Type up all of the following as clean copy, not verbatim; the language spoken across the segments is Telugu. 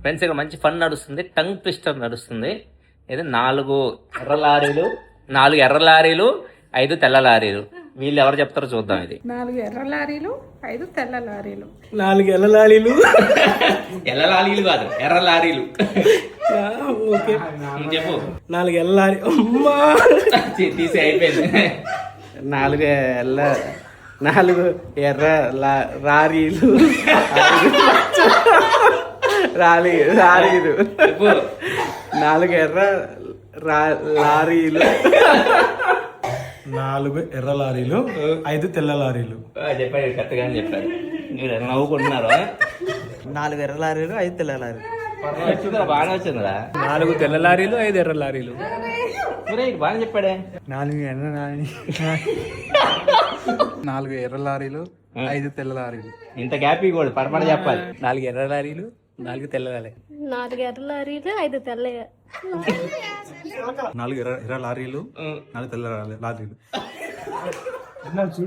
ఫ్రెండ్స్ ఇక్కడ మంచి ఫన్ నడుస్తుంది, టంగ్ ట్విస్టర్ నడుస్తుంది. ఇది 4 ఎర్ర లారీలు, 4 ఎర్ర లారీలు, 5 తెల్ల లారీలు. వీళ్ళు ఎవరు చెప్తారో చూద్దాం. ఇది 4 ఎర్ర లారీలు, 5 తెల్ల లారీలు. 4 ఎల్ల లారీలు. ఎల్ల లారీలు కాదు, ఎర్ర లారీలు. ఓకే చెప్పు. 4 ఎల్ల లారీ. అమ్మా తీసి అయిపోయింది. 4 ఎర్ర లారీలు. లారీలు. చెప్పు. 4 ఎర్ర లారీలు. 4 ఎర్ర లారీలు, 5 తెల్ల లారీలు. చెప్పాడు, కరెక్ట్గా చెప్పాడు. మీరు నవ్వుకుంటున్నారు. 4 ఎర్ర లారీలు, 5 తెల్ల లారీలు. వచ్చిందా? బాగానే వచ్చిందా? 4 తెల్ల లారీలు, 5 ఎర్ర లారీలు. బాగా చెప్పాడే. 4 ఎర్ర లారీ, 4 ఎర్ర లారీలు, 5 తెల్ల లారీలు. ఇంత గ్యాప్ కూడా పడపడ చెప్పాలి. 4 ఎర్ర లారీలు, 4 తెల్ల లారీలు. 4 ఎర్ర లారీలు, 5 తెల్ల 4 ఎర్ర లారీలు, 4 తెల్ల లారీలు.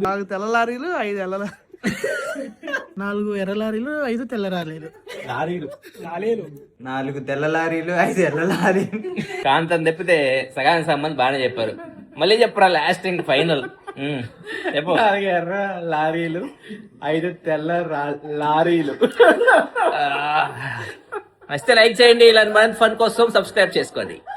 4 తెల్ల లారీలు, 5 ఎల్ల 4 ఎర్ర లారీలు, 5 తెల్ల లారీలు. 4 తెల్ల లారీలు, 5 ఎర్ర లారీలు. కాంతం తప్పితే సగానికి సంబంధం బాగానే చెప్పారు. మళ్ళీ చెప్పరా లాస్ట్ ఇంక ఫైనల్. చెప్పు. 4 ఎర్ర లారీలు, 5 తెల్ల లారీలు. నచ్చితే లైక్ చేయండి. ఇలాంటి మరింత ఫన్ కోసం సబ్స్క్రైబ్ చేసుకోండి.